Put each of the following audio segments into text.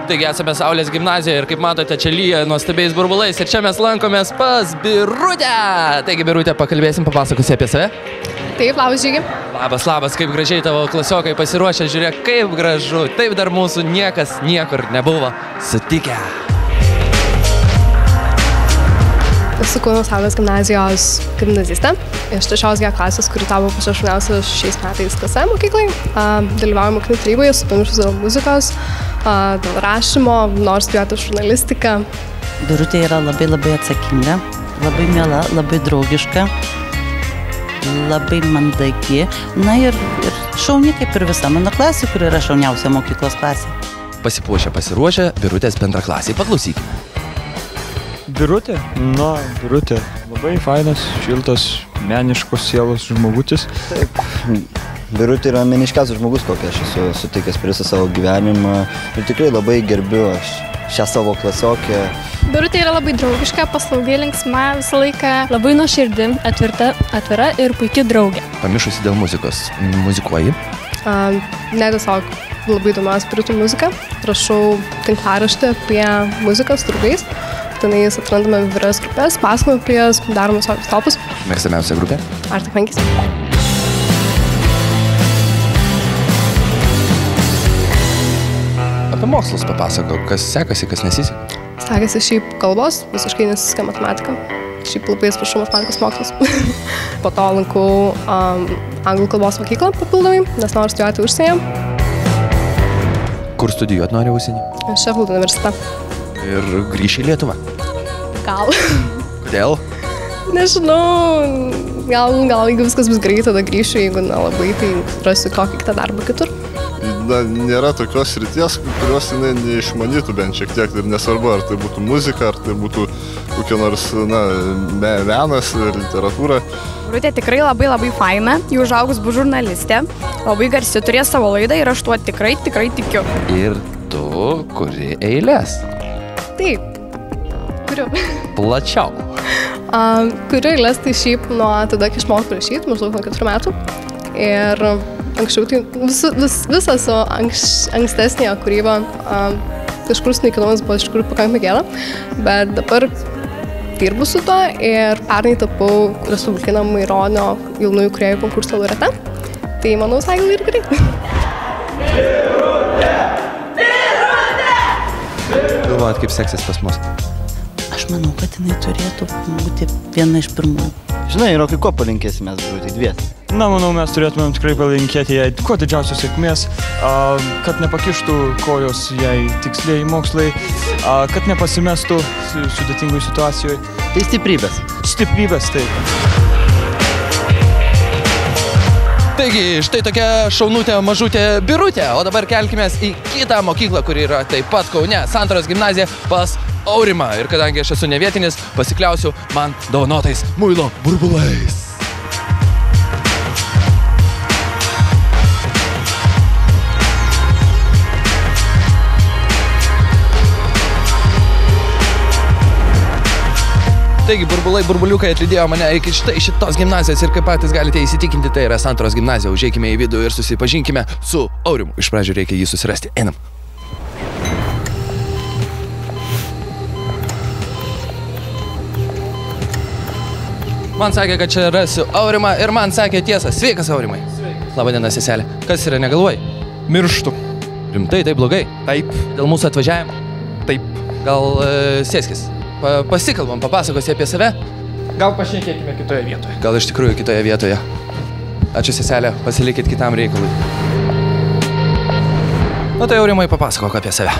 Taigi esame Saulės gimnazijoje ir kaip matote, čia lyja nuostabiais burbulais ir čia mes lankomės pas Birutę. Taigi Birutė, pakalbėsim, papasakosi apie save. Taip, labas Žygi. Labas, kaip gražiai tavo klasiokai pasiruošę, žiūrėk, kaip gražu. Taip dar mūsų niekas niekur nebuvo sutikę. Esu Kauno Saulės gimnazijos gimnazistė iš 3 G klasės, kuri tapo pašašuniausia šiais metais klase mokyklai. Dalyvauju mokinių taryboje, supamiršus dėl muzikos, dėl rašymo, nors studijuoti žurnalistiką. Birutė yra labai atsakinga, labai miela, labai draugiška, labai mandagi. Na ir šauni kaip ir visa mano klasė, kuri yra šauniausia mokyklos klasė. Pasiruošę Birutės bendraklasiai. Paklausykime. Birutė? Birutė. Labai fainas, šiltas, meniškos sielos žmogutis. Taip, Birutė yra meniškiausias žmogus, kokį aš esu sutikęs per visą savo gyvenimą. Ir tikrai labai gerbiu šią savo klasiokę. Birutė yra labai draugiška, paslaugi, linksma, visą laiką labai nuoširdi, atvira ir puikia draugė. Pamišusi dėl muzikos. Muzikuoji? Ne, tiesiog labai domiuosi britų muziką. Rašau tinklaraštį apie muziką su draugais. Tenais atrandame įvairias grupės, pasakojame apie jas, darome savo topus. Mėgstamiausia grupė? Arctic Monkeys. Apie mokslus papasakok, kas sekasi, kas nesiseka. Sekasi šiaip kalbos, visiškai nesiseka matematika. Šiaip labai atsiprašau matematikos mokslas. Po to lankau anglų kalbos mokyklą papildomai, nes noriu studijuoti užsienyje. Kur studijuoti nori užsienį? Sheffield universitete. Ir grįši į Lietuvą? Gal. Kodėl? Nežinau, gal jeigu viskas bus gerai, tada grįšiu, jeigu nelabai, tai rasiu kokį kitą darbą kitur. Nėra tokios srities, kurios jinai neišmanytų bent šiek tiek ir nesvarbu, ar tai būtų muzika, ar tai būtų kokia nors menas ir literatūra. Birutė tikrai labai faina, jau užaugus bus žurnalistė, labai garsi, turės savo laidą ir aš tuo tikrai tikiu. Ir tu kuri eiles? Taip, kuriu. Plačiau. Kuriu eiles tai šiaip nuo tada, kai išmokau rašyti, maždaug nuo 4 metų. Ir anksčiau tai visą savo ankstesnėje kūrybą kažkur sunaikinamas buvo iš tikrųjų pakankamai gėda, bet dabar dirbu su to ir pernai tapau Respublikinio Maironio jaunųjų kūrėjų konkurso laureate. Tai manau, visai gal ir gerai. Galvojat, kaip seksis pas mus? Aš manau, kad jinai turėtų būti viena iš pirmųjų. Žinai, Rokai, ko palinkėsime Birutei dvies? Manau, mes turėtumėm tikrai palinkėti jai kuo didžiausios sėkmės, kad nepakištų kojos jai tikslieji mokslai, kad nepasimestų sudėtingoj situacijoje. Tai stiprybės. Stiprybės, taip. Taigi, štai tokia šaunutė mažutė Birutė, o dabar kelkimės į kitą mokyklą, kuri yra taip pat Kaune, Santaros gimnazija pas Aurimą. Ir kadangi aš esu nevietinis, pasikliausiu man dovanotais muilo burbulais. Taigi, burbuliukai atlydėjo mane iki šitos gimnazijos ir kaip patys galite įsitikinti, tai yra Santaros gimnazija. Užeikime į vidų ir susipažinkime su Aurimu. Iš pradžių reikia jį susirasti. Einam. Man sakė, kad čia rasiu Aurimą ir man sakė tiesą. Sveikas, Aurimai. Sveikas. Labadiena, seselė. Kas yra, negalvoji? Mirštu. Rimtai, taip blogai? Taip. Dėl mūsų atvažiavimo? Taip. Gal sėskis? Pasikalbam, papasakosi apie save? Gal pašnekėkime kitoje vietoje. Gal iš tikrųjų kitoje vietoje. Ačiū, seselė, pasilikit kitam reikalui. Na tai Aurimai, papasakok apie save.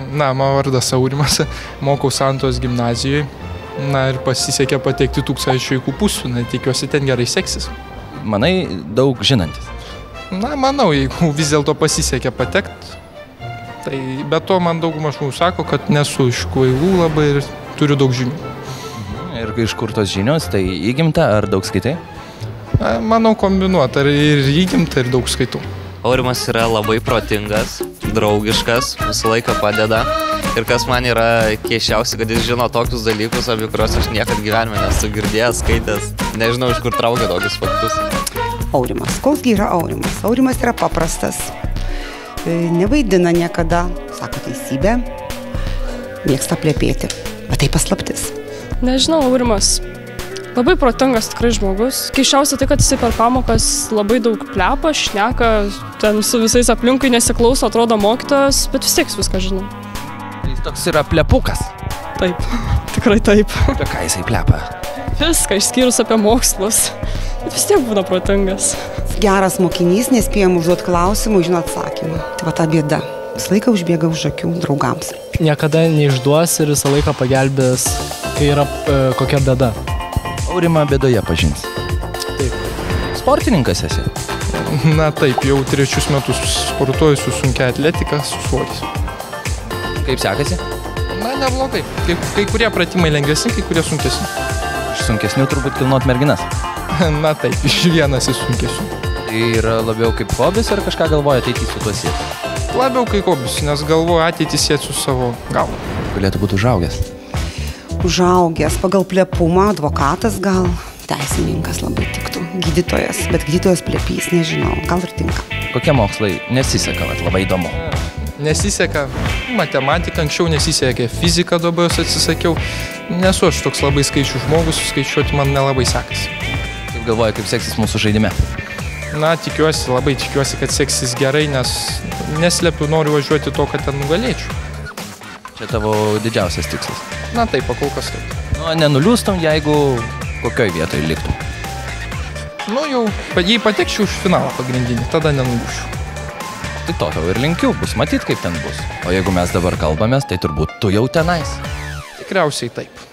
Mano vardas Aurimas, mokau Santaros gimnazijoje. Ir pasisekė patekti 1000 vaikų pusių, tikiuosi ten gerai seksis. Manai, daug žinantis? Manau, jeigu vis dėlto pasisekė patekti. Tai be to man dauguma žmonių sako, kad nesu iš kvailų labai ir turiu daug žinių. Ir iš kur tos žinios, tai įgimta ar daug skaitai? Manau kombinuota, ir įgimta, ir daug skaitau. Aurimas yra labai protingas, draugiškas, visą laiką padeda. Ir kas man yra keisčiausia, kad jis žino tokius dalykus, apie kuriuos aš niekad gyvenime nesu girdėjęs, skaitęs. Nežinau, iš kur traukia tokius faktus. Aurimas. Koksgi yra Aurimas? Aurimas yra paprastas. Nevaidina niekada, sako teisybę, mėgsta plepėti, bet tai paslaptis. Nežinau, Aurimas. Labai protingas tikrai žmogus. Keiščiausia tai, kad jisai per pamokas labai daug plepa, šneka, ten su visais aplinkui nesiklauso, atrodo mokytojas, bet vis tiek viską žino. Jis toks yra plepukas. Taip, tikrai taip. Apie ką jisai plepa? Viską išskyrus apie mokslus, bet vis tiek būna protingas. Geras mokinys, nespėjom užduoti klausimų, žino atsakymą. Tai va ta bėda. Visą laiką užbėga už akių draugams. Niekada neišduos ir visą laiką pagelbės, kai yra kokia bėda. Aurimą bėdoje pažins. Taip. Sportininkas esi? Na taip, jau 3 metus sportuoju su sunkia atletika, su svoris. Kaip sekasi? Na, neblogai. Kai kurie pratimai lengvesni, kai kurie sunkesni. Iš sunkesnių turbūt kilnot merginas. Na taip, iš vienas iš sunkesnių. Tai yra labiau kaip hobis ar kažką galvoja ateitį su tuo sieti? Labiau kaip hobis, nes galvoju ateitį sieti su savo galva. Galėtų būti užaugęs. Užaugęs pagal plepumą, advokatas gal, teisininkas labai tiktų, gydytojas, bet gydytojas plepys, nežinau, gal ir tinka. Kokie mokslai nesiseka, labai įdomu? Nesiseka matematika, anksčiau nesisekė, fiziką dabar atsisakiau, nesu aš toks labai skaičių žmogus, skaičiuoti man nelabai sekasi. Kaip galvoji, kaip seksis mūsų žaidime? Na, tikiuosi, labai tikiuosi, kad seksis gerai, nes neslepiu, noriu važiuoti to, kad ten nugalėčiau. Čia tavo didžiausias tikslas? Na taip, pakol kas taip. Nu, nenuliūstum, jeigu kokioj vietoj liktum? Nu, jau, jei patekčiau už finalą pagrindinį, tada nenuliūšiu. Tai to tau ir linkiu, bus matyt, kaip ten bus. O jeigu mes dabar kalbamės, tai turbūt tu jau tenais. Tikriausiai taip.